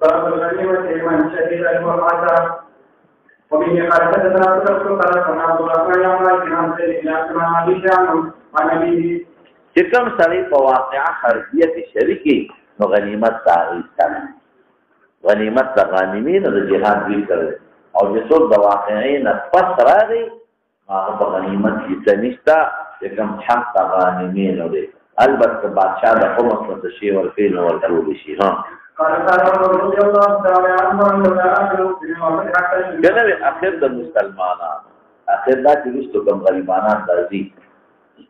باب الغنيمة لمن شهد المرأة وبه قال حدثنا رسول قال سمع عبد الرحمن يوم الكلام سيد الله سمع أبي شام عن أبيه چې کوم سړی په واقعه حربیه کې شریکي نو غنیمت تاغیستانه غنیمت د غانمین د جهاد وی کړي او چې څوک د واقعین پس راغی هغه په غنیمت کې تنشتا چې کوم حق د غانمین دی البته بادشاہ د خمس په شی ورکې نو ورکول شي ها جنوی اخر د مسلمانان اخر دا چې رستو کم غریبانان درځي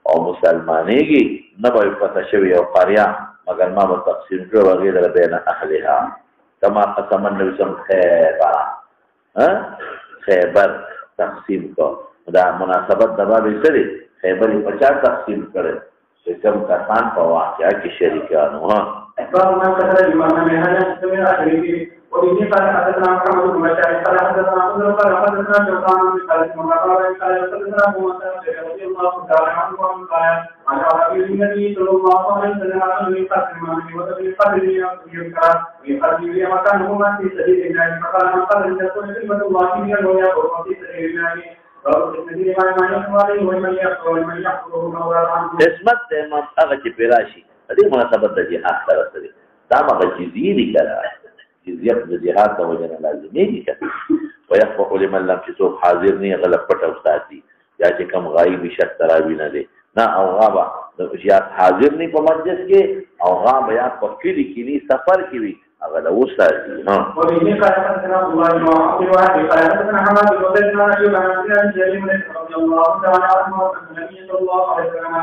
او مسلمانېږي نه به پته شوي او قریا مگر ما به تقسیم کړو وغیره بین اهلها کما قسم النبي صلی الله خیبر تقسیم کو دا مناسبت د باب سره خیبر په چا تقسیم کړي چې کوم کسان په واقعیا کې شریکانو ها وبه قال حدثنا محمد بن بشار قال حدثنا ابو ذر قال حدثنا شوقان بن خالد بن قال حدثنا ابو مسعود رضي الله تعالى عنه قال عن ابي النبي صلى الله عليه وسلم عن قسم من وتبي قدر يذكر في قدر مكانه ما في سبيل الله فقال من قال ان تكون كلمه الله هي الولاء في سبيل الله قسمت امام هغه چې پیراشي دې مناسبت د جهاد سره سره دا هغه جزیه دي کړه جزیه د جهاد د وجه نه لازمي دي کړه ويخفق لمن لم يكن حاضر نه غلط پټ استاد دي یا چې کوم غایب شت تراوی نه دي نه او غابه د جهاد حاضر نه په مجلس کې او غابه یا په کلی کې نه سفر کې وي هغه د وساتي ها وبه قال حدثنا الله بن عبد الواحد قال حدثنا حماد بن زيد بن ايوب عن جرير بن رضي الله تعالى عنه النبي صلى الله عليه وسلم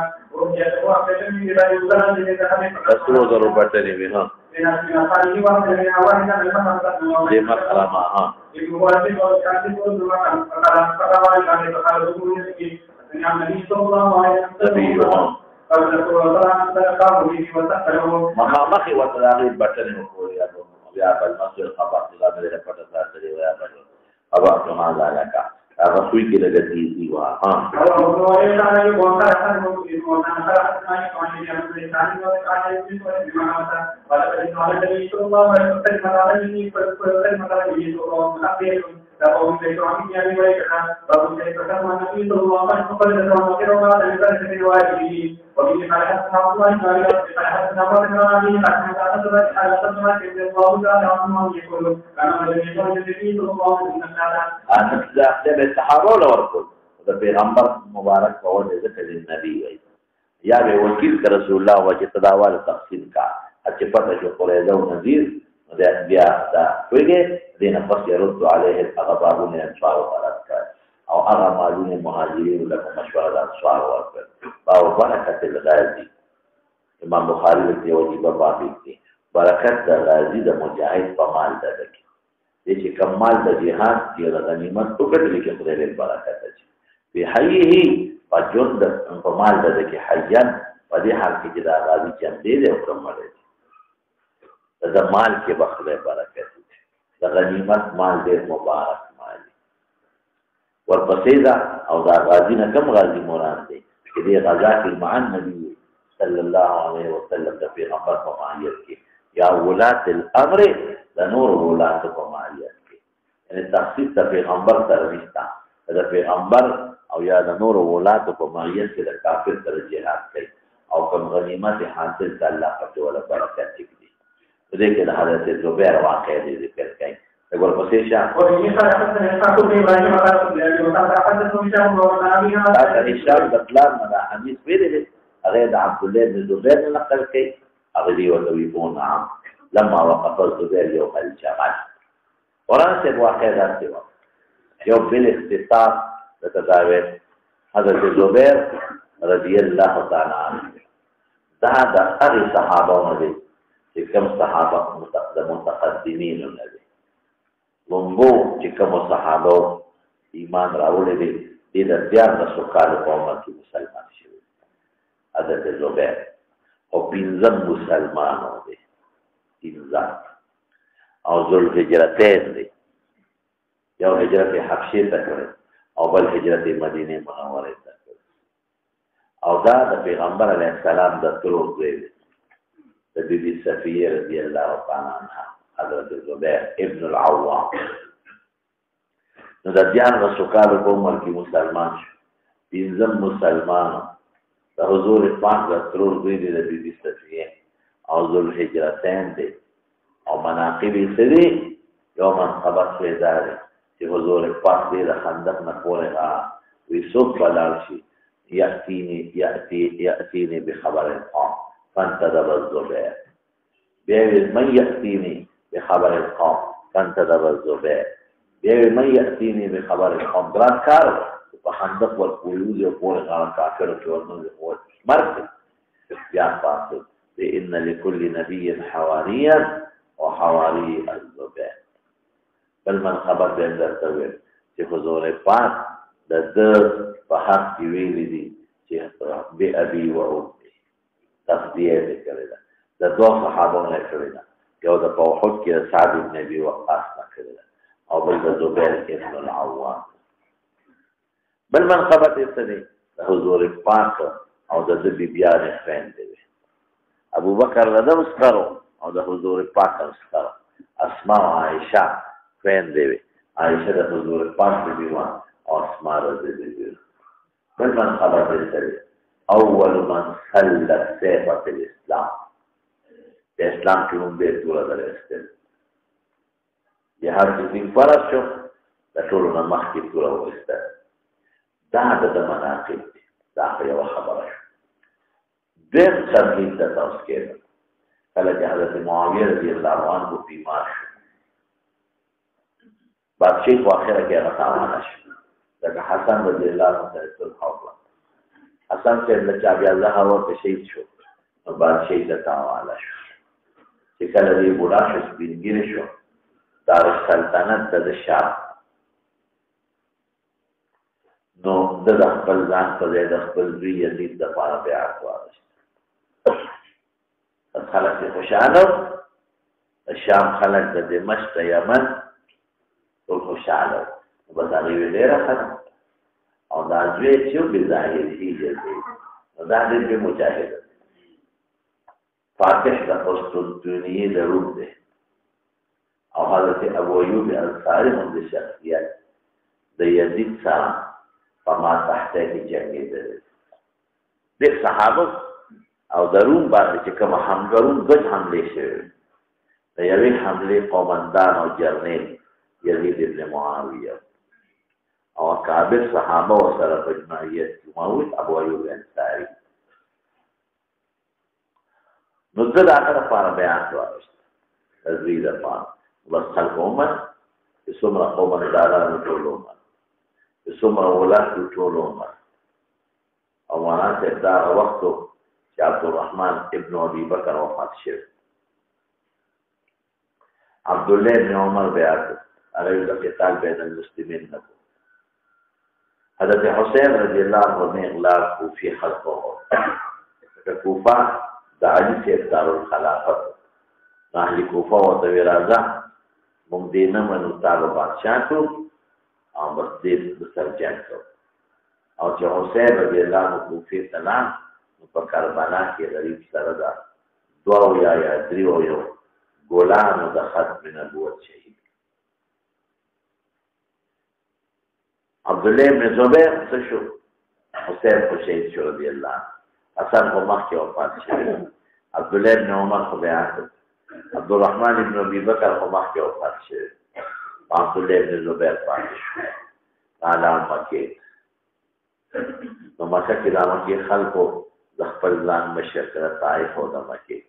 رسول ضرور بټلې وي ها دې مقامه ها مخامخي وتلاغي بټلې وکړي یا بل مسجد خبر الله دې پټه ساتلې ویا بل ابا کما ذالک هغه سوی کې لګتي دی وا ها صحابه ورکول د پیغمبر مبارک په وجه ذکر النبي وي یا به وکیل ک رسول الله وجه تداوال تقسیم کا چې پته جو قریظه او نذیر د بیا دا ویګه دینه پس يرد عليه اغبابون انصار ورکړ او هغه مالون مهاجرین له مشوره د انصار ورکړ او برکت الغازی امام بخاری دې وجه په باب کې برکت د غازی د مجاهد په مال ده دې چې کمال د جهاد دی د غنیمت تو کړي لیکن خدای دې برکت اچي په حیه فجند په مال ده کې حیان په دې حال کې دا غازی چم دې او پرمړي د مال کې بخله برکت د غنیمت مال دې مبارک مال ورپسې دا او دا غازی نه کم غازی مراد دی چې دې غزا کې مع النبي صلی الله علیه وسلم د پیغمبر په ماهیت کې یا ولات الامر د نور ولات په ماهیت کې یعنی تخصیص د پیغمبر سره نشته د پیغمبر او یا د نور ولات په ماهیت کې د کافر سره جهاد کوي او کوم غنیمت حاصل د الله په ولا برکت دي دې کې د حضرت زبیر واقع دي ذکر کوي دغه پسې شاه او دې سره حضرت تاسو په باندې د پلان نه حدیث ویلي هغه د عبد الله بن زبیر نقل کوي هغه دی ولوي په نعم لما وقف الزبير يوم الجمال ورانسه واقع راځي یو بل اختصاص تداوت حضرت زبیر رضی الله تعالی عنہ دا د هغه صحابه باندې چې کوم صحابه متقدمین دي ومبو چې کوم صحابه ایمان راوړل دي د دیار د سوکال قوم کې مسلمان شوی حضرت زبیر او پنځم مسلمانو دي پنځم او ذل هجرتین دي یو هجرت حبشې ته کړی او بل هجرت مدینه منوره ته او دا د پیغمبر علیه السلام د ترور زوی دی د بیبي صفیه رضی الله تعالی عنها حضرت زبیر ابن العوام نو د دیارلسو کالو په عمر کې مسلمان شو پنځم مسلمان د حضور پاک د ترور زوی دی د بیبي صفیه او ذوالهجرتین دی او مناقب یې څه دي یو منقبت پیدا دی چې حضور پاک دی د خندق نه پورې وی څوک به لاړ شي يأتيني بخبر القوم فانتدب الزبير بيقول من يأتيني بخبر القوم فانتدب الزبير بيقول من يأتيني بخبر القوم دران كار فخندق والقيود يقول غير كافر والنور يقول مرد يا فاصل بإن لكل نبي حواريا وحواري الزبير بل من خبر بين درتوير في حضور پاک د په حق کې ویلي دي چې بې ابي و امي تصدیه یې کړې ده د دوه صحابو نه کړې ده یو د په احد کې سعد بن ابي وقاص نه کړې ده او بل د زبیر ابن العوام بل منقبت یې څه دی د حضور پاک او د ده بیبیانې خویندې وې ابوبکر له ده مسکرو او د حضور پاک مسکرو اسماء او عایشه خویندې وې عایشه د حضور پاک بیبي وه او اسماء رضی الله بل من خبر بالسلام اول من سلت سیفة الاسلام الاسلام کی منبیر دورا در استل جهاد کی دین فرض شو لطولنا مخی دورا و استل دا دا مناقب دی دا یو خبر شو دیم تمهید دا تاوس کېده کله چې حضرت معاویه رضی الله عنه بیمار شو بادشاہ په اخره کې هغه تاوانه شو لکه حسن رضی الله عنه سره صلح وکړه حسن چې له چا بیا الله ورته شهید شو نو بادشاہ ته تاواله شو چې کله دې بوډا شو سپینګیری شو دارالسلطنت د شام نو د خپل ځان په ځای د خپل زوی یزید دپاره بیعت واخیست خلک یې خوشحاله د شام خلک د دمشق د یمن ټول خوشحاله بس هغه وی ډېره ښه او دا زوی چې بې ظاهري جذبې نو دا ډېر مجاهد فاتح د قسطنطنیې د روم دی او حضرت ابو ایوب انصاري هم د شخصیت د یزید سره په ما تحته کې جنګېدلی ډېر صحابه او د روم باندې چې کوم همګرون دوج حملې شوې د یوې حملې قومندان او جرنیل یزید ابن معاویه او کابل صحابه و سره په جماعیت کې موجود ابو ایوب انصاري نو زه د هغه لپاره بیعت واخیست د زوی لپاره بس خلک ومن چې څومره قومندانانو ټول ومن چې څومره ولاتو ټول ومن او مولانا صاحب دا هغه وخت و چې عبدالرحمن ابن ابي بکر وفات شوی عبدالله ابن عمر بیعت هغه د قتال بین المسلمین نه حضرت حسین رضی اللہ عنہ نے اغلاق کوفی خلق ہو کوفہ دا علی سے دار الخلافت اهل کوفہ و دوی رازا ممدینه منو تابع بادشاہ کو او بس دې سر جنگ کو او چې حسین رضی اللہ عنہ کوفی سلام په کربلا کې غریب سره دا دعا یا دریو یو ګولانو د ختم نبوت شهید عبدالله ابن زبیر څه شو حسین خو شهید شو رضی الله عنه حسن خو مخکې وفات شوی عبدالله ابن عمر خو بیعت عبدالرحمن ابن ابي بکر خو مخکې وفات شوی عبدالله ابن زبیر پاتې شو اعلی مکې نو مکه کې د مکې خلکو د خپل ځان مشر کړه طائف او د مکې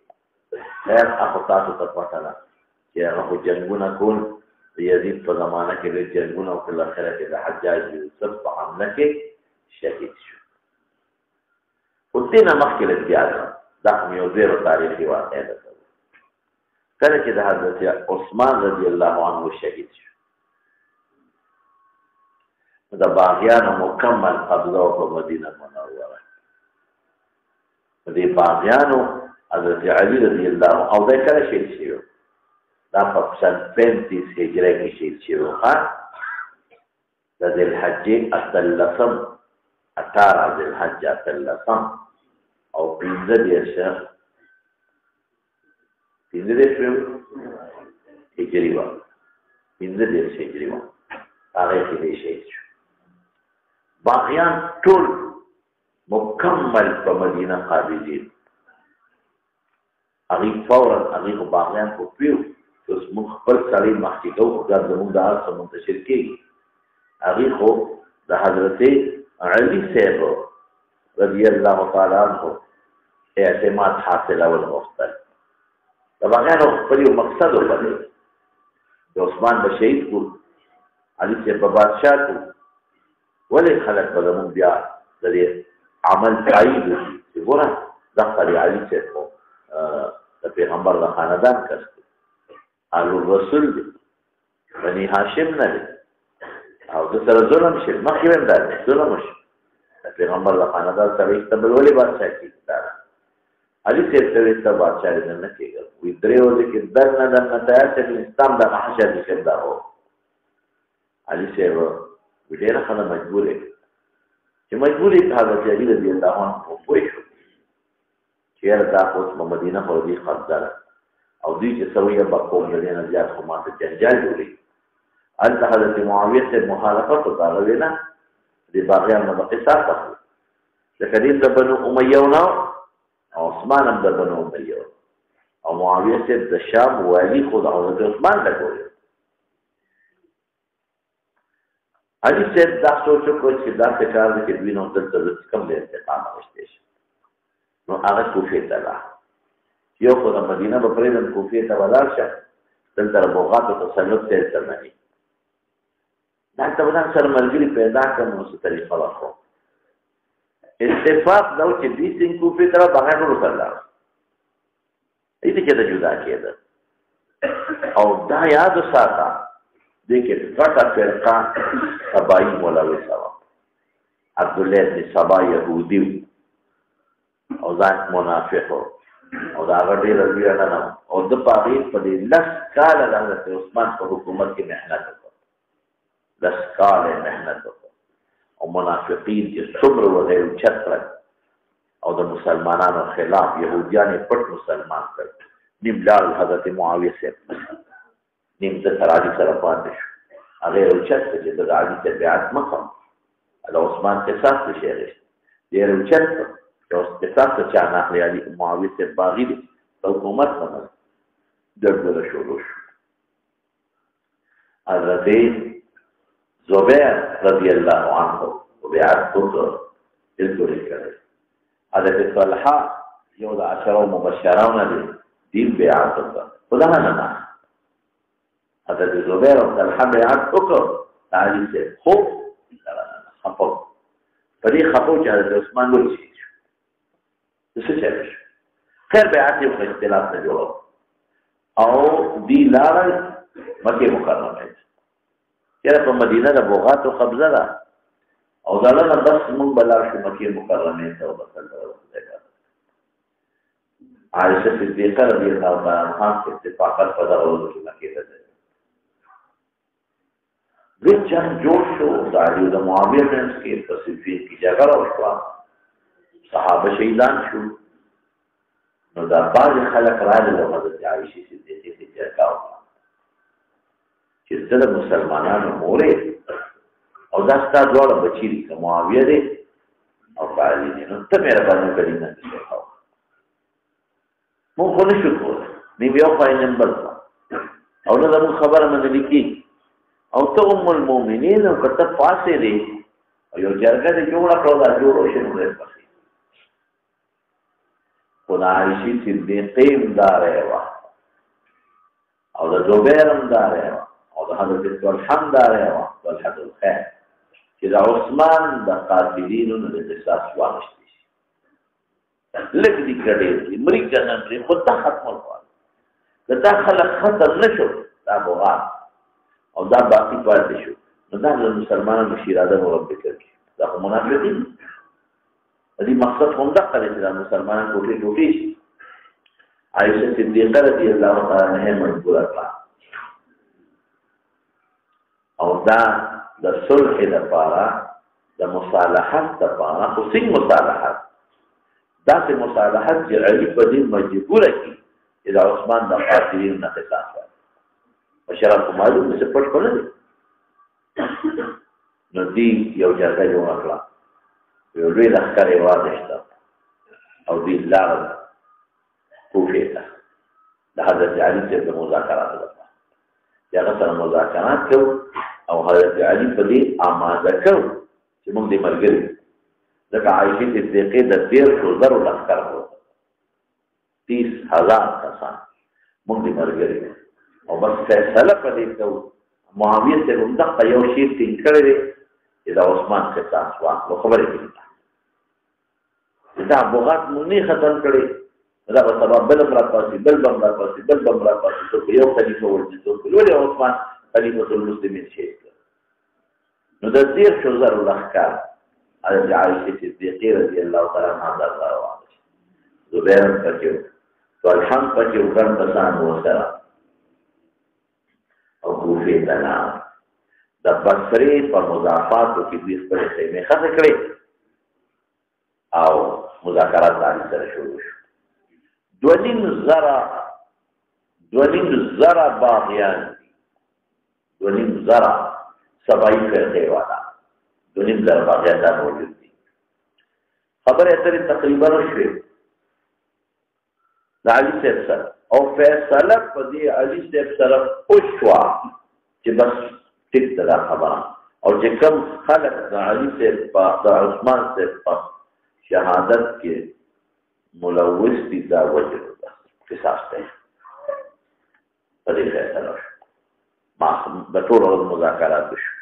خیر هغه تاسو ته پته ده چې هغه جنګونه کول د یزید په زمانه کې د جنګونو او په اخره کې د حجاج بن یوسف په حمله کې شهید شو او دینه مخکې له بیا دا یو ډېر تاریخي واقعه ده کله چې د حضرت عثمان رضی الله عنه شهید شو د باغیانو مکمل قبضه په مدینه منوره دې باغیانو حضرت علی رضی الله عنه او د کله شهید شو دا په 35 هجری کې شهید شو د ذی الحجې اتلسم 18 ذی الحج اتلسم او 15 هجري وه 15 هجري وه هغې کې دی شهید شو باغیان ټول مکمل په مدینه قابضین هغې فورا هغې خو باغیان خو پوهېږو چې اوس موږ خپل سړی مخکې کوو خو دا زموږ د هر څه منتشر کېږي هغې خو د حضرت علي صاحب رضی الله تعالی عنه اعتماد حاصلول غوښتل د باغیانو خپل یو مقصد وبلې د عثمان به شهید کړو علي صاحب به بادشاه کړو ولې خلک به زموږ بیا د دې عمل تایید وکړي چې ګوره دغه د علي صاحب خو د پیغمبر د خاندان کس دی آل الرسول دی بني هاشم نه دی او د سره ظلم شي مخکې هم دا دی ظلم وشي د پیغمبر د خاندان سره یې ته بل ولې بادشاه کېږي علي صاحب ته وایي ته بادشاه دې نه کېږه وایي درې ورځې کې درنه تیار چې اسلام دغه حشر دې صاحب دا و علي صاحب وایي ډېره ښه ده مجبور یې چې مجبور یې حضرت علي رضي الله عنه پوه شو چې یاره دا خو اوس په مدینه خو دوی قبضه ده او دوی چې څه وایي به قوم د دې نه زیات خو ماته جنجال جوړوي هلته حضرت معاویه صاحب مخالفت وکړه هغه ویې نه دې باغیانو نه به قصاص اخلي لکه دې د بنو امیه نه او عثمان هم د بنو امیه او معاویه صاحب د شام والي خو د حضرت عثمان لګولی علي صاحب دا سوچ وکړ چې داسې کار دی چې دوی نو دلته د کوم ځای انتقام اخیستی شي نو هغه کوفې ته لاړ یو خو د مدینه به پرېږدم کوفې ته به لاړ شه دلته د بوغاتو تسلط ته یې ترمني دلته به ځان سره ملګري پیدا کړم نو څه طریقه به خو اتفاق دا و چې دوی سین کوفې ته به هغه ټولو سره لاړ هېڅ کې ته جدا کېده او دا یاد وساته دې کې غټه فرقه سبایي مولوي سوا عبدالله بن سبا یهودي او ځان منافق او دا هغه ډېره لویه ډله او ده په هغې په دې 10 کاله د حضرت عثمان په حکومت کې محنت وکړ 10 کاله محنت وکړ او منافقین چې څومره وغیر اوچت کړل او د مسلمانانو خلاف یهودیان یې پټ مسلمان کړل نیم لاړل حضرت معاویه صاحب نیم د علي سره پاتې شو هغه یې اوچت کړ چې د علي صاحب بیعت مه کوه د عثمان قصاص ته شی اخېستی ډېر اوچت کړ قصاص ته چا نه اخلي علي معاویه صاحب باغي دی په حکومت باندې ګډوډه شروع شو حضرت زبیر رضی الله عنه بیعت وکړ دلته یې کړی حضرت طلحه یو د 10 مبشرانو نه دی بیعت وکړ خدا نه حضرت زبیر او طلحه بیعت وکړ علي صاحب خو خپل په دې خپل چې حضرت عثمان وایي څه چل شو خیر بیعت یو اختلاف نه جوړ او دی لاړل مکه مکرمه ته چېرې په مدینه د بوغاتو قبضه ده او دا نه بس موږ به لاړ شو مکه مکرمه ته وبسل عائشه صدیقه رضی الله تعالی عنها اتفاقات په دغه ورځ کې مکې ته ځي دوی جنګ جوړ شو د علي د معاویه منځ کې په صفین کې جګړه وشوه صحابه شهیدان شو نو دا بعض خلک راغلل او حضرت عایشه صدیقې ته جرګه وکړه چې زه د مسلمانانو مورې او دا ستا دواړه بچي دي که معاویه دی او که علي دی نو ته مهرباني وکړې نه دې وکړه موږ خو نه شو کولی نیم یو خوا یې نیم بل خوا او نه زموږ خبره منلي کېږي او ته ام المؤمنین او که ته پاسېدې او یو جرګه دې جوړه کړه دا جوړ وشي نو ډېر پخې خو د عایشې صدیقې هم دا رایه او د زبیر هم دا رایه او د حضرت طلحه هم دا رایه طلحة الخیر چې د عثمان د قاتلینو نه د قصاص واخیستی شي لږ دي که ډېر دي مري که نه مري خو دا ختمول غواړي که دا خلک ختم نه شو دا بغات او دا باقي پاتې شو نو دا د مسلمانانو شیراده مربي کوي دا خو منافقین دې مقصد هم دغه دی چې د مسلمانانو ټوټې شي عایشه صدیقه رضی الله تعالی عنها مجبوره کړه او دا د صلح لپاره د مصالحت لپاره خو څنګه مصالحت داسې مصالحت چې علي په دې مجبوره کړي چې د عثمان د قاتلینو نه قصاص وکړي مشران خو معلوم دي چې پټ کړه دي نو دې یو جرګه جوړه کړه یو لوی لښکر یې واخیسته او دې لاړل کوفې ته د حضرت علي صاحب د مذاکراتو لپاره چې هغه سره مذاکرات کوو او حضرت علي په دې آماده کوو چې موږ دې ملګري ځکه عایشې صدیقې د 13,000 لښکر و 30,000 کسان موږ دې ملګري او بس فیصله په دې کوو معاویه صاحب همدغه یو شی ټینګ کړی دی چې د عثمان قصاص واخلو خبرې کوي دا بغات مونږ نه ختم کړي دا په سبب بل راپاسي بل بم راپاسي بل بم راپاسي ته یو خلیفہ ورته ته ولې عثمان خلیفۃ المسلمین شي نو د 13,000 لښکر حضرت عائشہ صدیقہ رضی الله تعالی عنها روان دي زبیر پکې طلحه پکې وکړ کسان وسره او کوفې ته د بصرې په مضافاتو کې دوی خپل خیمې خښې کړې او مذاکرات باندې سره شروع شو 2,500 باغیان 2,500 سبایي فرقې والا 2,500 باغیان موجود دي خبرې اترې تقریبا شوې د علي صاحب سره او فیصله په دې علي صاحب سره وشوه چې بس ټیک دا خبره او چې کوم خلک د علي صاحب په د عثمان صاحب په شهادت کې ملوث دي دا وجه ده قصاص دی په دې فیصله ما د ټول ورځ مذاکرات وشو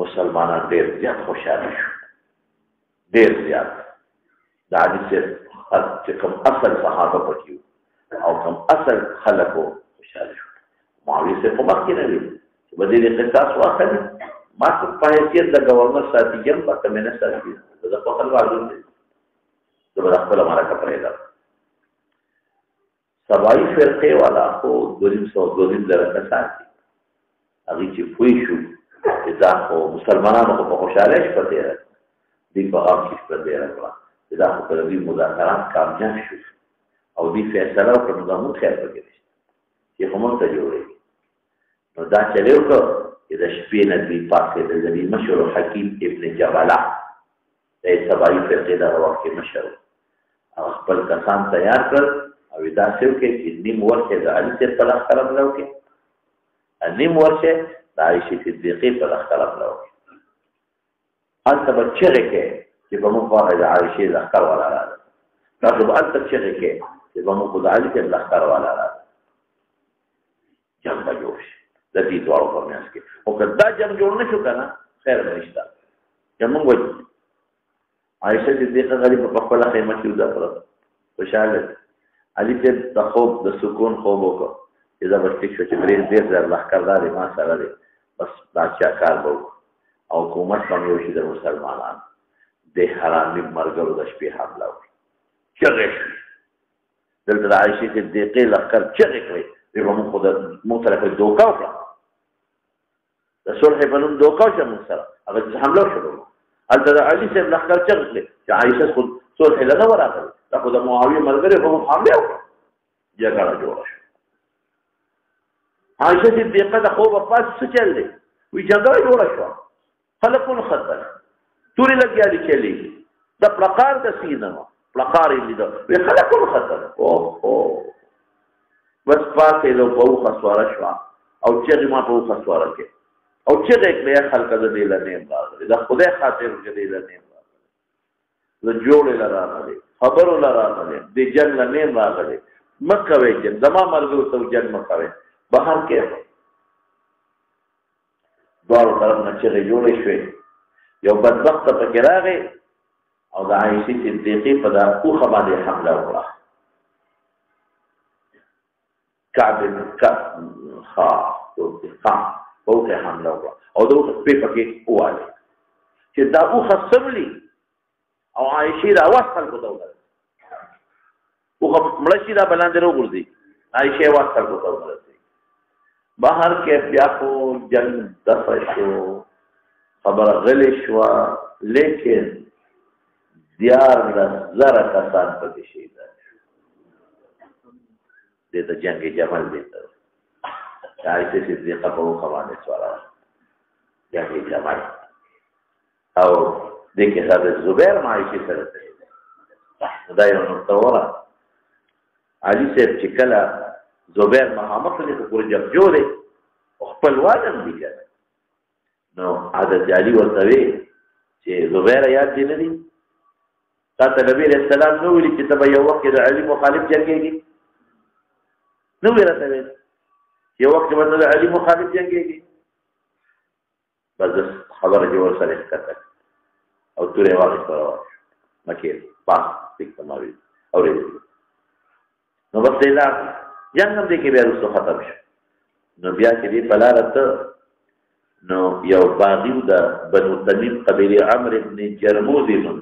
مسلمانان ډېر زیات خوشاله شو ډېر زیات د علي صاحب چې کوم اصل صحابه پکې او کوم اصل خلکو خوشاله شو معاویه صاحب په مخکې نه وي چې به دې قصاص واخلي ما په حیثیت د گورنر ساتي یم په کمینه ساتي د خپل واجب دی د خپل مرکه پرېدا سبایي فرقې والا خو 2,500 کسان دي هغه چې پوي شو چې دا خو مسلمانانو په خوشاله شپه تېره دي په هغه کې شپه تېره کړه چې دا خو په دې مذاکرات کامیاب شو او دې فیصله وکړه نو زموږ خیر پکې نشته چې همون ته جوړېږي نو دا چلے وکړه چې د شپې نه دوی پاکېدل د دې مشهور حکیم ابن جبله د سبایي فرقې دغه وخت کې مشر هغه خپل کسان تیار کړل او دا څه وکړي چې نیم ورشه د علي صاحب په لښکر حمله وکړي نیم ورشه د عایشې صدیقې په لښکر حمله وکړي هلته به چغې کوي چې به موږ خواږه د عایشې لښکر والا راغله تاسو به هلته چغې کوي چې به موږ خو د علي صاحب لښکر والا راغله جنګ به جوړ شي د دې دواړو په منځ کې خو که دا جنګ جوړ نه شو که نه خیر به نشته زموږ وایي عایشه صدیقه غریب په خپله خیمه کې وده پرته خوشحاله علي صاحب د خوب د سکون خوب وکړ چې دا به ټیک شو چې 3,000 لښکردار ما سره دی بس بادشاه کار به وکړو او حکومت به یو شي د مسلمانانو د حرامي ملګرو د شپې حمله وکړي چغې شوې دلته د عایشې صدیقې لښکر چغې کړې وی به موږ خو موږ سره خو دوکه وکړه د صلح په نوم دوکه وشوه موږ سره هغه چې حمله وشوه هلته د علي صاحب لښکر چغې کړې چې عایشه خو صلح له نه وراغلې دا خو د معاویه ملګري به موږ حمله وکړه جګړه جوړه شوه عایشه صدیقه د خوبه پاس څه چل دی وی جګړه جوړه شوه خلک ونښتل تورې لګیالې چلېږي د پلقار د سینه وه پلقار یې لیده وی خلک ونښتل اوهو بس پاڅېدو په اوښه سواره شوه او چغې ما په اوښه سواره کې او چغې کړې خلکه د دې له نیم راغلې د خدای خاطر کې دې له نیم راغلې د جوړې له راغلې خبرو له راغلې د جنګ له نیم راغلې مه کوئ جنګ زما ملګرو ته جنګ مه کوئ بهر کې دواړو طرف نه چغې جوړې شوې یو بدبخته پکې راغی او د عایشې صدیقې په دا اوښه باندې حمله وکړه کعب اوښه حمله وکړه او د اوښه سپې پکې ووالې چې دا اوښه څملي او عایشې د اواز خلکو ته ورسېد اوښه مړه شي دا به لاندې راوغورځي عایشې اواز خلکو ته ورسېد بهر کې بیا خو جنگ دفع شو خبره غلې شوه لیکن 11,000 کسان پکې شهیدان شو دې ته جنگ جمل دی ته عائشة صدیقه په موخه باندې سوال جنگ جمل او دې کې حضرت زبیر عائشة سره دا یو نقطه وره علي صاحب چې کله زبیر مخامخ دې ته پورې جنګجو دی او خپلوان هم دي کنه نو حضرت علي ورته وی چې زبیر یاد دي نه دي تا ته نبی علیہ السلام نو ویلي چې ته به یو وخت د علي مخالف جنګېږي نو وی راته ویل یو وخت به د علي مخالف جنګېږي بس خبره چې ورسره ښکته او تورې واخیسته مکې پاس ټیک تمامي اورېدل نو بس دی لاړ جنګ هم دی کې بیا وروسته ختم شو نو بیا چې دی په لاره ته نو یو باغي د بنو تمیم قبیلې عمرو بن جرموز یې نوم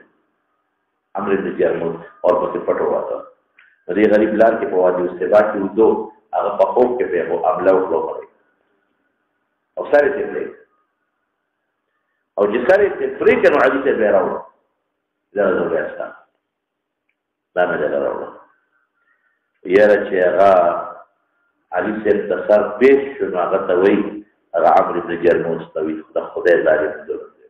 عمرو بن جرموز اور پسې پټو واته نو دې غریب لار کې په وادي الصبا کې ودو هغه په خوب کې به هو حمله وکړي او سره یې پرې او چې سره یې پرې کړو علي ته به راوړو دا نو بیا ستاسو دا نه راوړو یاره چې هغه علي صاحب ته سر پیش شو نو هغه ته وایي هغه عمرو بن جرموز ته وایي د خدای ظالم ظلم دی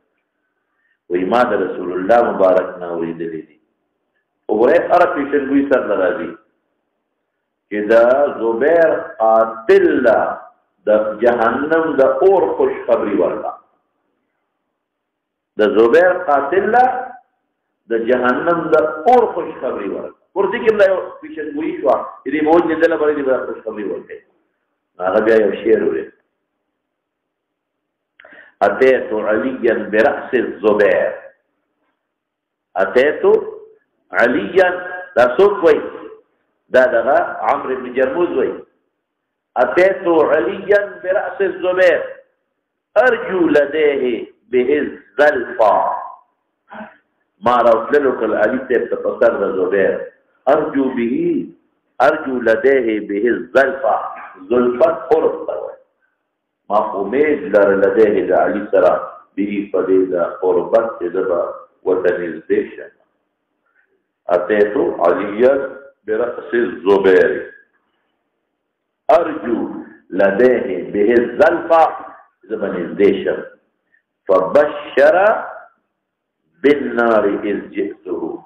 وایي ما د رسول الله مبارک نه اورېدلی دي وګورئ هره پیشنګوي سر نه راځي چې د زبیر قاتل د جهنم د اور خوشخبري ورکړه د زبیر قاتل د جهنم د اور خوشخبري ورکړه ورته کې بل یو پیشنګوي شو دې موج نه دله باندې به خوشخبري ورکړي هغه بیا یو شعر وایي اتيت عليا برأس الزبير اتيت عليا دا څوک وایي دا دغه عمرو بن جرموز وایي اتيت عليا برأس الزبير ارجو لديه به الزلفى ما راوتلو کل علي صاحب ته پسر د زبیر ارجو لديه به الزلفى زلفت قرب ته ما امید لر لديه د علي سره به پدې د قربت د وطنیزیشن اتيت عليا برأس الزبير ارجو لديه به الزلفى زبنيزيشن فبشر بالنار إذ جئته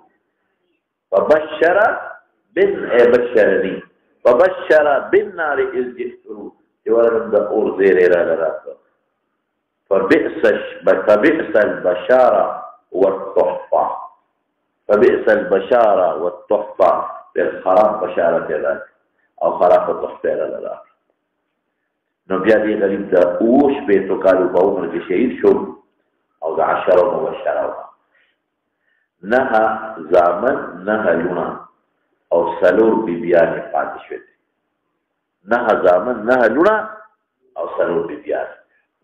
بشرني فبشر بالنار إذ جئته جوارم دا اور زيري راته فبئس البشارة والتحفة بالخراب بشارة ذلك او خراب تحفة ذلك نو بیا دې غریب د اوش په تو کالو په عمر کې شهید شو او د 10 مبشره نه زامن نه لونه او سلور بیبیان پاتې شوې نه زامن نه لونه او سلور بیبیان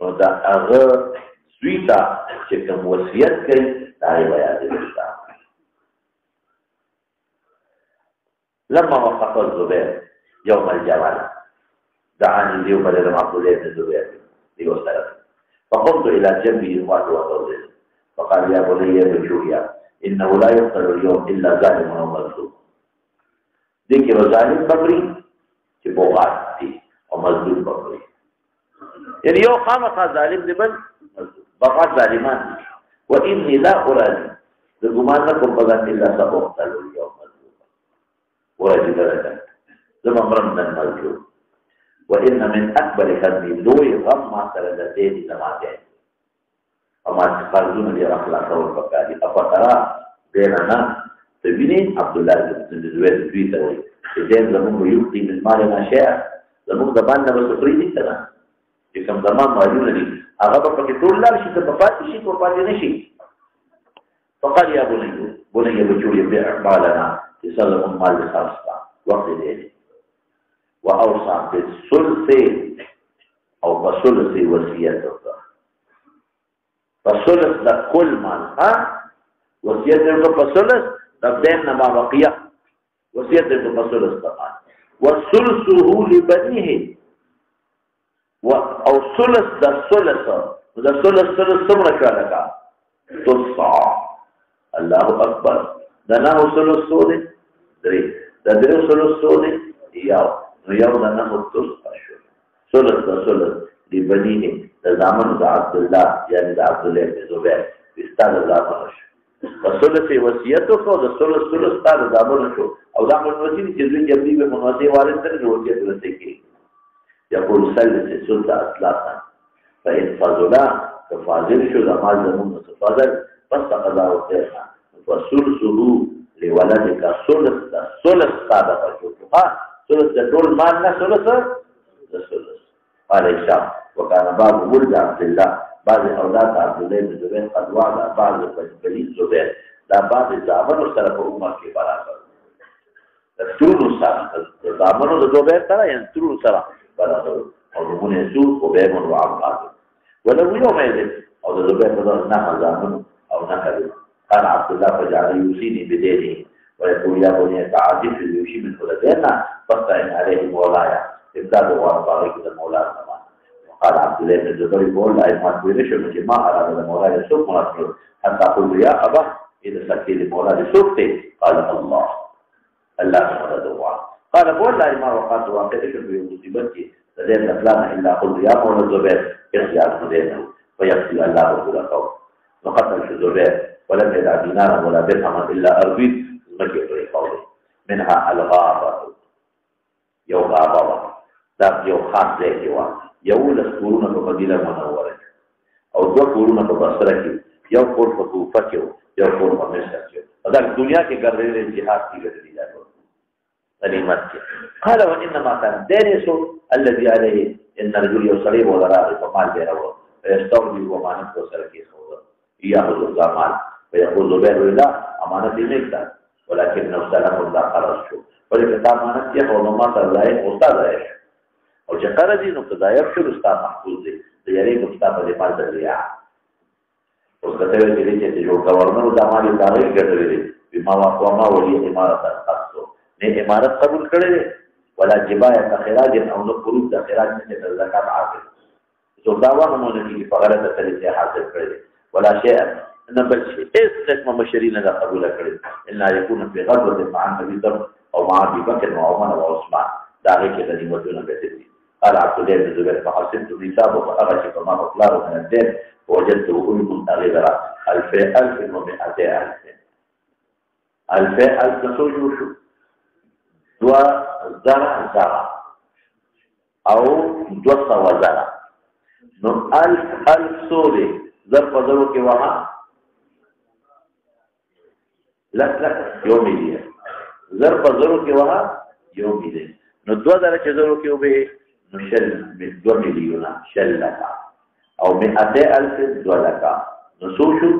نو دا هغه زویتا چې کوم وصیت کوي دا یې بیان دي لما وقف الزبير يوم الجمل دعاني اليوم لدى عبد الله بن الزبير فقمت الى جنبه واتوضا فقال يا بني بجويا انه لا يقتل اليوم الا ظالم او مظلوم دیکھیے وہ ظالم بکری کہ بغات تھی اور مظلوم بکری یعنی یو خامخا ظالم دی بل بغات ظالمان واني لا اراني گمان نہ کو بغات الا سبقتل اليوم مظلوم ورجل لك ثم امرنا المظلوم وإن من أكبر خدمي لوي غم ما سردتين لماتين وما تخرجون لي أخلاق والبكاري أفترى بيننا تبينين عبد الله بن الزبير تويتوي إذن زمون يبقي من مالنا شيء زمون زماننا بسفرين تنا يكم زمان مالون لي أغبر فكتور لا شيء تبفاتي شيء وفاتي نشي فقال يا بني بجوري بيع مالنا يسلم مال لخاصة وقت ديني وأوصى بالثلث أو بثلث وصيته فالثلث ده كل مال وصيته بثلث تبدأ ما بقي وصيته بثلث طبعا والثلث هو لبنيه او ثلث د ثلث د ثلث څومره شو لکه تسع. الله اکبر. د نهو ثلث څو دی؟ درې. د درې ثلث څو دی؟ یو. نو یو د نهو تسع شو. ثلث د ثلث دی بنینه د زامن د عبدالله یعنی د عبدالله بن زبیر استاد زامن شو. د ثلث وصیت شو د ثلث تا د زامن شو او دا منوسی چې دوی جبري به منوسی وارث سره وصیت ورته يقول ثلث ثلث اثلاثا فإن فضلا ففاضل شو زمان زمون فضل فاستقضى وقتها وثلثه لولدك ثلث صادق شو ثلث د ټول مال نه ثلث قال هشام وكان بعض ولد عبد الله بعض اولاد عبد الله بن زبير قد وعد بعض بني الزبير دا بعض زامن سره په عمر کې برابر ترون سره زامن د زبير سره یې ترون سره برابر او نمونه سو او به مون وعد ولو يومئذ او د زبير په نه زامن او نه کړي قال عبد الله فجعل يوصيني بدينه ويقول يا بني تعاطف يوشي من ولدنا فاستعن عليه مولاي امداد وارضائك المولى الزمان. وقال عبد الله بن الزبير يقول لا ما تقولش ان ما اراد المولى يسوق مراسل حتى قلت يا ابا اذا سكت المولى يسوقتي قال الله سبحانه وتعالى قال والله ما وقعت واقعك في مصيبتي لدينا فلانا الا قلت يا مولى الزبير اخزي عن مدينه ويقضي الله رسول قوم وقتل في الزبير ولم يدع دينارا ولا درهما الا اربيت مكي في قوله منها الغابه يوم غابه دا یو خاص ځای کې و. یو لس کورونه په مدینه منوره او دوه کورونه په بصره کې، یو کور په کوفه کې و، یو کور په مصر کې و. دا دنیا کې ګرځېدل جهاد کې ګرځېدل دا غنیمت کې. قال وانما كان دارس الذي عليه ان الرجل يصلي وراء فمال بينه فيستولي ومانت وسره کې خو ياخذ الزمان فيقول زبير لا امانت دې نه ولكن سلام الله قرض شو ولكن امانت یې او ما ته ځای استاد راځي او چې قرض نو قضایف شو استاد محفوظ دی د یاري په کتاب باندې مال دریا او کته ویلې چې یو گورنر د مالي ادارې ګټلې دي بما واقعما ولي امارت خاصو نه امارت قبول کړي ولا جبايه خراج او نو فروض د خراج نه د زکات حاصل زو داوا مونږ نه په غلطه طریقې حاصل کړي ولا شيء ان بل شيء اسمه مشرين لا قبول کړي الا يكون في غزوه مع النبي او مع ابي بكر وعمر وعثمان داغه کې د نیمتونو به دي. قال عبد الله بن زبير فحسبت نصابه فأغشى فما أطلاره من الدين ووجدته منتغذرا 1200 ألف تسوجوا شو دوا زرع أو دوسة وزرع نو ألف سوري ضرب ضربك وها لا يومي دي ضرب ضربك وها يومي دي نو دوا درجة ضربك وبه نشل من 2 مليون شلكا او 200,000 دولكا نسوشو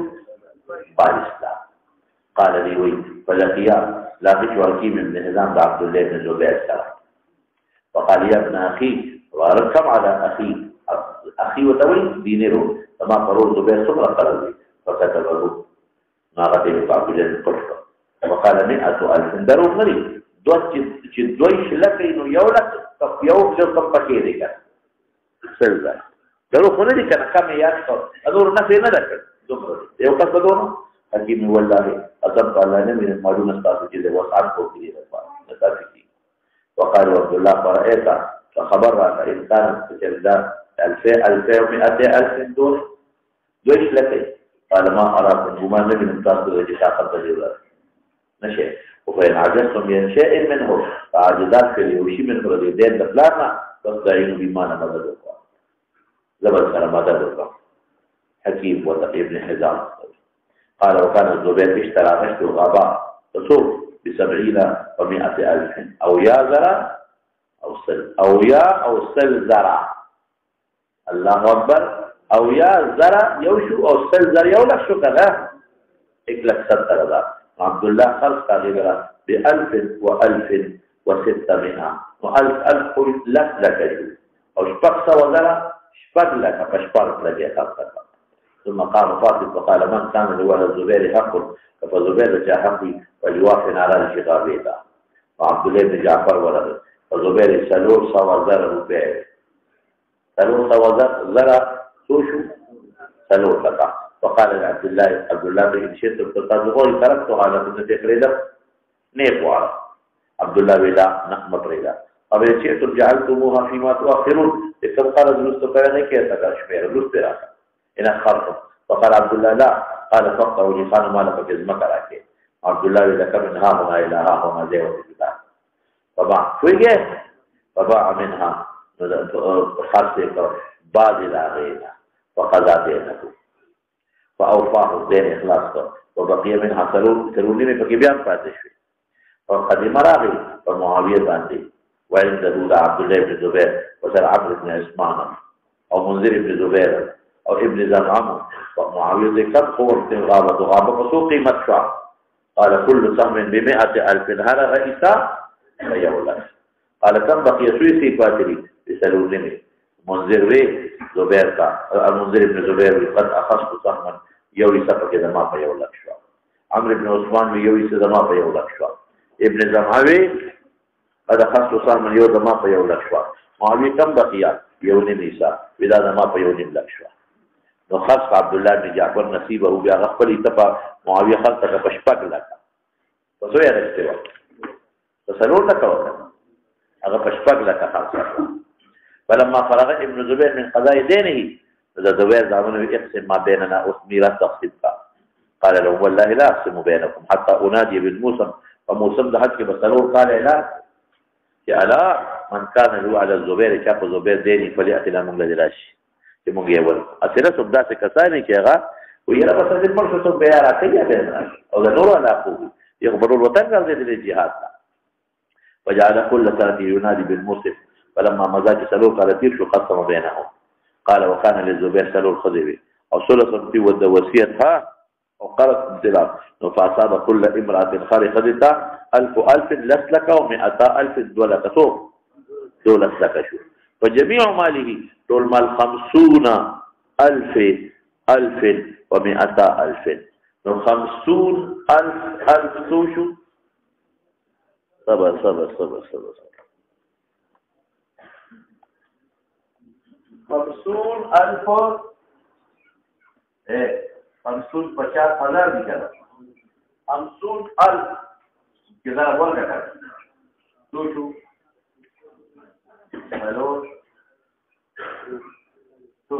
بارستا. قال لي وي فلقيا لاقيت وركي من نظام عبد الله بن زبير سلام فقال يا ابن اخي وركب على اخي وتوي دينيرو فما قرر زبير صبر قرر فكتبه ما غتي عبد الله بن قشطه وقال 100,000 درو مري چې دوی شلکې نو یو لک یو څه په پکې دی کا سردا درو خو نه دي کنه کم یاد کو اذور نه نه درک دومره یو کا څه حکیم والله اذب الله نه من معلومه تاسو چې د وسعت کو کړی ده تاسو وقال عبد الله فرأيت فخبر انسان تجلد 200,000 دول دوی شلکې قال ما اراكم وما نبي من تاسو چې طاقت دی نشي وفإن عجزتم من شيء منه فعجزات في اليوشي من فردين دفلارنا فاستعينوا بما مدد زبر سر مدد حكيم وتقي بن حزام قال وكان الزبير اشترى غشت الغابة تصور ب70 و100,000 أو يا زرع أو سل زرع الله أكبر أو يا زرع يوشو أو سل زرع يولك شو كذا اكلك 70,000 عبد الله خلق قادرا ب1000 و1600 و1000 لك او شبق وزرع شبق لك فشبق لك خلقك. ثم قام فاطم فقال من كان لولى الزبير حق فزبير جاء حقي وليوافن على الشغابيتا وعبد الله بن جعفر ولد فزبير سلول صوى زر ربيع سلور زرع سوشو سلور لك. فقال عبد الله إن شئتم تطلقوا تركتها لكم تقريبا نيقوا عبد الله بلا نحمة ريلا. अब ये चीज़ तो जाल तुम वो हाफिमा तो आखिरुन इसका कार दुरुस्त तो पैदा नहीं किया था कश्मीर दुरुस्त रहा था इन्हें खास तो कार अब्दुल्ला ला कार फक्त और निशान माला पर जिस्म करा के अब्दुल्ला भी लकब इन्हा होना इलाहा होना देव बिल्ला बाबा कोई के बाबा अमिनहा खास से तो बाद इलाहा फक़ज़ा देना तो फ़अवफ़ाहु देन इखलास तो वबक़िया मिनहा सलूनी में पकी बयान पाते हुए और क़दीमा राग़ी और मुआविया बांधी وعند داود عبد الله بن زبير وسأل عمرو بن عثمان أو منذر بن زبير أو ابن زمعم ومعاوية كم قوة غابة فسوق قيمة شعر قال كل سهم ب100,000 هذا رئيسا فيولد قال كم بقي سويسي فاتري يسألونني منذر زبير المنذر بن زبير قد أخذت سهما يولي سفك إذا ما فيولد شعر عمرو بن عثمان يولي إذا ما فيولد شعر ابن زمعم هذا خاص صار من يوم ما في يوم لكشوا معاوية كم بقيا يوم نيسا وإذا ما في يوم لكشوا نخاص عبد الله بن جعفر نصيبه هو بيغفل يتبع معاوية خلطة بشبك لك فسوية نستوى فسنور لك وكذا أغا بشبك لك خاصة فلما فرغ ابن زبير من قضاء دينه إذا زبير زعمنه يقسم ما بيننا أثميرا تقسمك قال لهم والله لا أقسم بينكم حتى أنادي بالموسم فموسم ده حج بسنور قال لا يا لا من كان له على الزبير كاف زبير ديني فليأتي لنا من الراشي يمون يقول أسئلة سبدا سكساني كيغا ويرى بس هذه المرة سب بيارا كيا بيننا أو ذا نور على أخوه يخبروا الوطن قال ذي الجهاد وجعل كل سنة ينادي بالموسم فلما مزاج سلول قال تيرشو قسم بينهم قال وكان للزبير سلول خذبي أو ثلث في ود وسيتها أو قرأت امتلاب فأصاب كل امرأة خارقة 1000 لسلك و100,000 دولك صوم دولة لك شو فجميع ماله دول مال 50,000 و100,000 50,000 شو صبر 50,000 50,000 دي كده 50,000 كده ورقه كده شو الو شو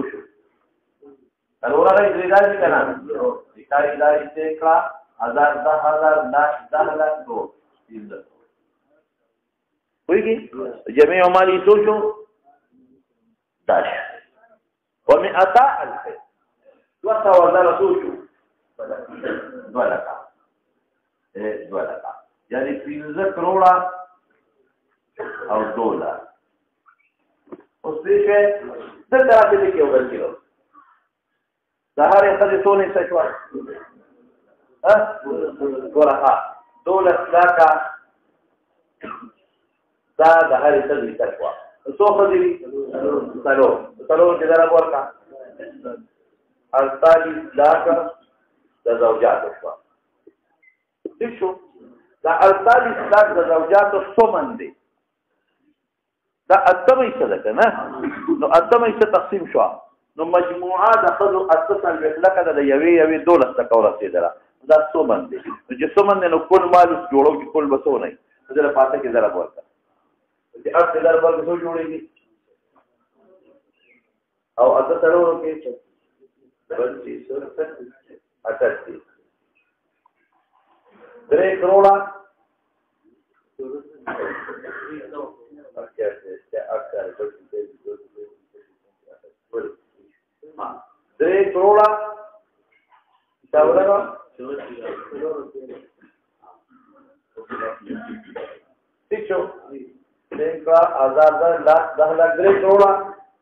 الورا دې راځي کنه دې دا کړه 10,000 دو ويجي جميع مالي شو داش و100,000 وصل شو دولة يعني في 15 करोड़ और $2 उससे दर तरह से लेके उधर किलो सहारे खरीद सोने से चुआ $2 लाख का सहारे खरीद चुआ सो खरीद चलो किधर बोल का 48 लाख زوجات شو شو دا 48 लाख زوجات څومن دي دا اتمه څه ده کنه نو اتمه څه تقسیم شو نو مجموعه د خذو اساسا لکه د یوې دولت تکو رسیدله دا څومن دي نو چې څومن نو کول مال جوړو کې کول بسو نه دغه پاتې کې زرا ورته چې اته در ورته څو جوړيږي او اته سره ورته अच्छा ठीक 3 करोड़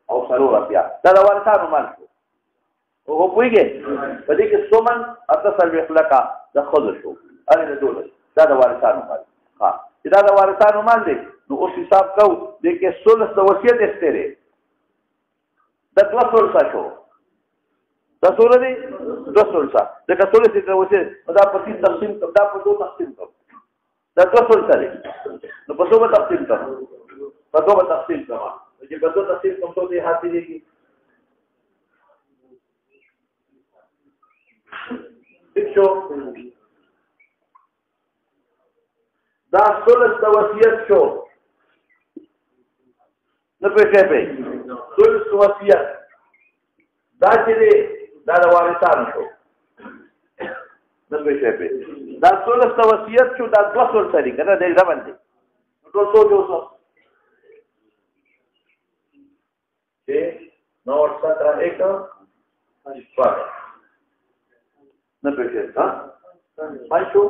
और सरो रुपया दादा वाले था नुमान وهو بيجي فديك الثمن اتصل بخلقه ده خذ شو انا دول ده وارثانو مال ها اذا ده وارثانو مال دي نو اوس حساب کو ديك الثلث ده وصيه استره ده ثلث شو ده ثلث دي ده ثلث ده ثلث ده وصيه ده په تقسيم ده په دو تقسيم ده ثلث دي نو په څو تقسيم په دو تقسيم کما چې په دو تقسيم کوم څه دي حاصلېږي شو دا ثلث د وصیت شو نه پېښې په ثلث وصیت دا چې دا د وارثانو شو نه پېښې په دا ثلث د وصیت شو دا 2 ثلث دي کنه دې ځبل دي ټول سوچو چې نو 17 1 نه پېښې ها پنځو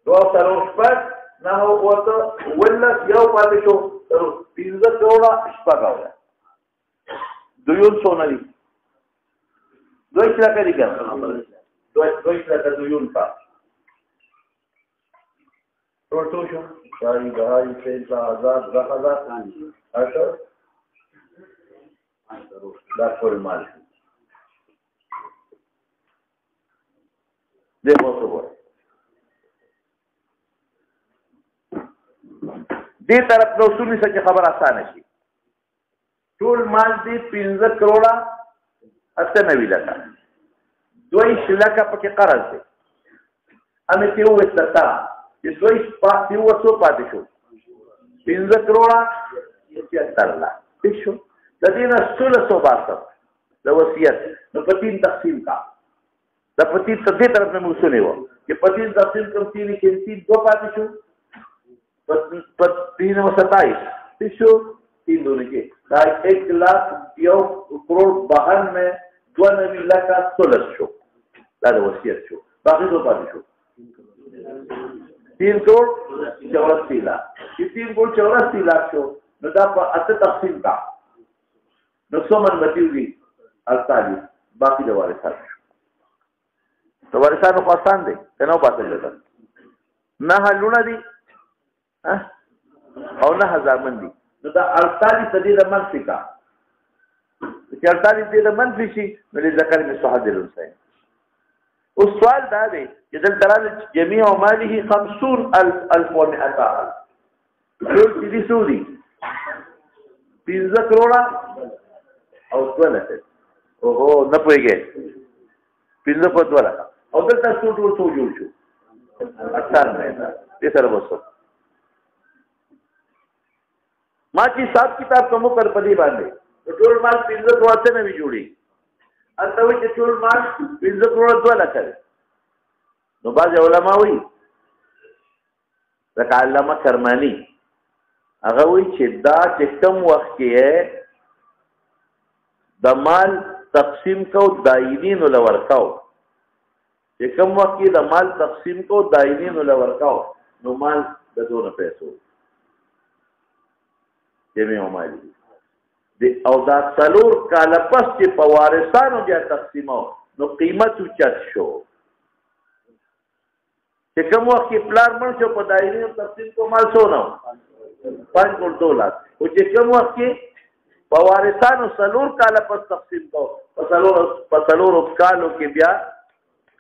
دو سلو شپږ نه وته ولس یو پاتې شو 15 کروڑه شپږ راوړه دویون څونه دي دوی څه کوي کنه دوی څه دویون کا ټول شو شای غای 3000 اته دا ټول مال دې موضوع دې طرف نو سونی څخه خبر اسانه شي ټول مال دې 15 کروڑه 98 لکه دوی شلکه پکې قرض دي امه ته وستا چې دوی پاتې وڅو پاتې شو 15 کروڑه 73 لک شو د دې نه 1662 د وصیت نو په 3 تقسیم کا د پتی ته طرف نه موصول و چې پتی تقسیم کوم تیری کې 2 پاتې شو پت 327 شو 3 دونه کې دا 1 लाख 1 करोड़ 92 में 92 लाख का 16 شو دا د وصیت شو باقي 2 پاتې شو 3 करोड़ 84 लाख چې 3 करोड़ 84 लाख شو نو دا په اته تقسیم کا نو څومره متیږي 48 باقي د وارثانو تو وارثانو خو آسان دي کنه پاتې لږه نه لونه دي او نه هزار من دي نو دا 48 تدې د منفي کا چې 48 دې د منفي شي نو د ذکر می صحه دلون سي او سوال دا دی چې دلته جميع ماله 50000 و 200,000 ټول دې سودي 15 کروڑه او 2 لکه اوهو نه پويږي 15 په 2 لکه او دلته ټول څو جوړ شو 98 دې سره وسو ما چې حساب کتاب کوم پر پدی باندې ټول مال 15 کروڑ نه وی جوړي انته وی چې ټول مال 15 کروڑ 2 لکه نو باز علماء وی لکه علامه کرمانی هغه وی چې دا چې کوم وخت کې د مال تقسیم کو داینین ولور کاو چې کوم وخت کې د مال تقسیم کو داینین ولور کاو نو مال د دونه پیسو جميع مالی او دا څلور کاله پس چې په وارثانو بیا تقسیمو نو قیمت اوچت شو چې کوم وخت کې پلار مړ شو په داینین تقسیم کو مال څو نه 5 کروڑ 2 लाख او چې کوم وخت کې په وارثانو څلور کاله پس تقسیم کو په څلور کالو کې بیا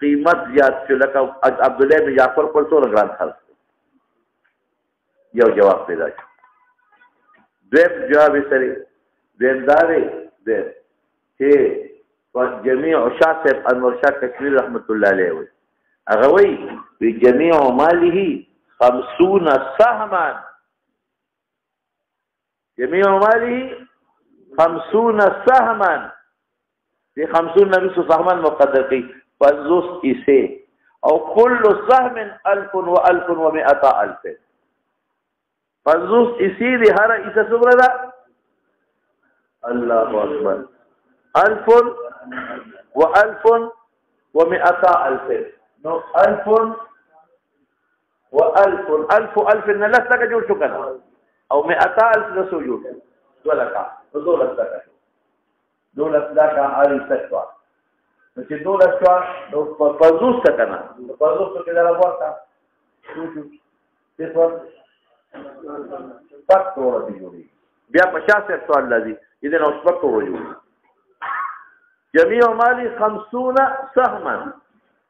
قیمت زیات شو لکه عبد الله بن جعفر پر څو ګران خرڅ یو جواب پیدا شو دویم جواب سره دینداري دې چې جميع شاطب انور شاه کشمیر رحمت الله علیه وي هغه وی جميع ماله 50 سهما جميع ماله 50 سهما دي 50 نبي سهما مقدر کی 50 ایسه او كل سهم 1000 و 1100,000 50 ایسه دي هر ایسه څومره ده الله اکبر 1000 و 1100,000 نو 1000 و 1000 نه لسته جوړ شو کنه او 100,000 له سو جوړ 2 لک 2 لک 2 لک علي ستوا نو چې 2 لک نو 50 کنه 50 کې دا راوړتا شو څه څه پاتو ورته جوړي بیا 50 سوال لذي اذا نو پاتو جوړي جميع مالي 50 سهما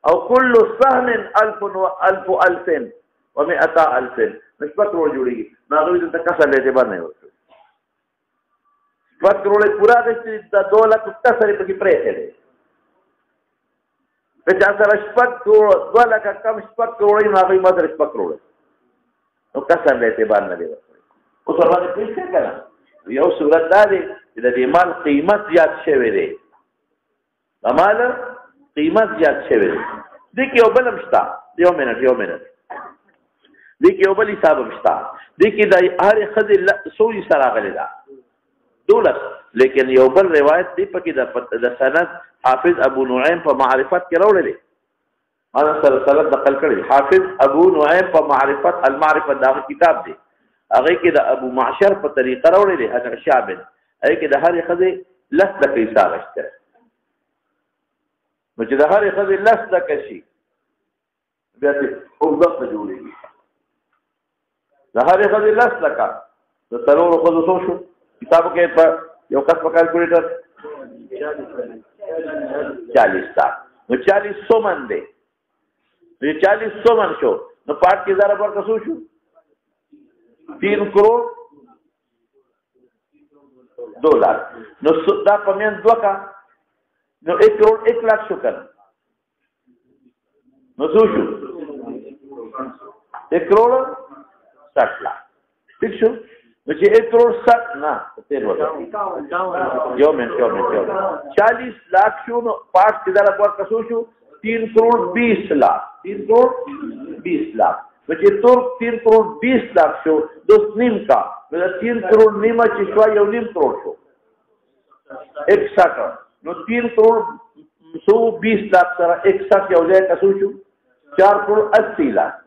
او كل سهم 1000 و 1100,000 نسبت ور جوړيږي ناغوي د تکسر له اعتبار نه وته شپږ کروړې پوره اخیستې د 2 لک کسر یې پکې پرېښی دی که چا سره 2 لکه کم 6 کروړې نو هغوی ما سره 6 کروړې نو کسر د اعتبار نه دی ورکړی اوس ورباندې پوه شوې که نه یو صورت دا دی چې د دې مال قیمت زیات شوی دی د مال قیمت زیات شوی دی دې کې یو بل هم شته یو منټ دې کې یو بل حساب هم شته دې کې د هرې ښځې څو حصه راغلی ده 12 لیکن یو بل روایت دی پکې د سند حافظ ابو نعیم په معرفت کې راوړلی ما سند نقل کړی حافظ ابو نعیم په معرفت المعرفت دا کتاب دی هغه کې د ابو معشر په طریقه راوړلی هغه شابن هغه کې د هرې ښځې 10 لکه حصه غشته نو چې د هرې ښځې 10 لکه شي بیا دې اوږده جوړېږي د هرې ښځې 10 لکه د څلورو ښځو څو شو حساب کې په یو کس په کالکولیټر 40 تا نو 40 سومن دی نو 40 سومن شو نو پاٹ کې ضرب ورکړه څو شو 3 کروڑ 2 लाख نو دا په مین 2 کا نو 1 کروڑ 1 लाख شو کنه نو څو شو 1 کروڑ 60 लाख ٹھیک شو نو چې 1 کروڑ 60 نه تیر وته یو منټ 40 लाख شو نو پاٹ کې ضرب ورکړه څو شو 3 کروڑ 20 लाख 3 کروڑ 20 लाख نو چې 3 کروڑ 20 लाख شو دوست نیم کا نو 3 کروڑ نیمه چې شو یو نیم کروڑ شو 61 نو 3 کروڑ 120 लाख سره 61 یو ځای تاسو شو 4 کروڑ 80 लाख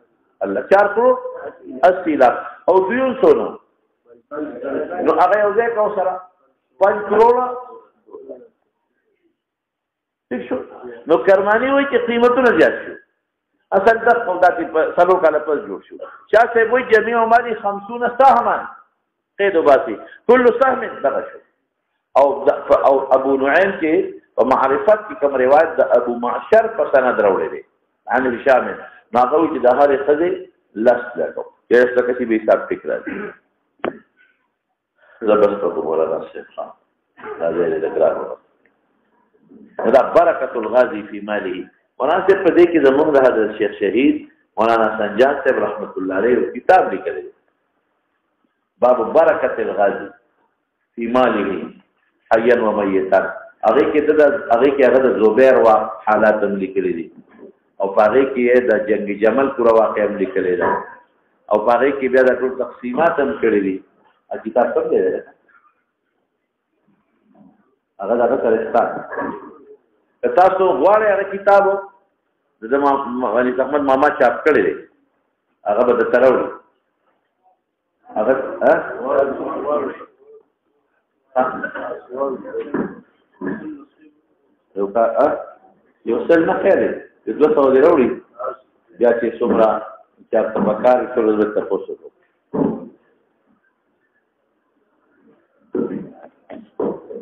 الله 4 کروڑ 80 लाख او دیو سونو نو هغه یو ځای کو سره 5 کروڑ ٹھیک شو نو کرمانی وای چې قیمتونه زیات شو اصل د قومداتي سلو کاله پس جوړ شو شاه صاحب وای جميع مالي 50 سهما قید وباسي كل سهم دغه شو او ابو نعیم کې په معرفت کې کوم روایت د ابو معشر په سند راوړی دی عن هشام ما قوي چې د هرې ښځې لس لکو چې څه به حساب فکر راځي زبرته مولانا شیخ خان دا دې د ګرامر دا برکت الغازی فی ماله مولانا صاحب په دې کې زموږ د حضرت شیخ شهید مولانا سنجان صاحب رحمت الله علیه کتاب لیکلی باب برکت الغازی فی ماله حیا و میتا هغه کې هغه د زبیر وا حالات هم لیکلي دي او هغه کې د جنگ جمل پورا واقعا هم لیکلي ده او هغه کې بیا د ټول تقسیمات هم کړی دي کتاب څه دی هغه دا کرستا تاسو غواړئ هغه کتاب د علي احمد ماما چاپ کړی دی هغه به د تراوړي هغه یو څل نه خیالي د 200 دی راوړي بیا چې څومره چاپ تبکار ټول د تاسو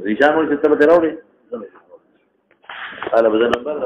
ریشان مو چې ته به راوړي قال به نمبر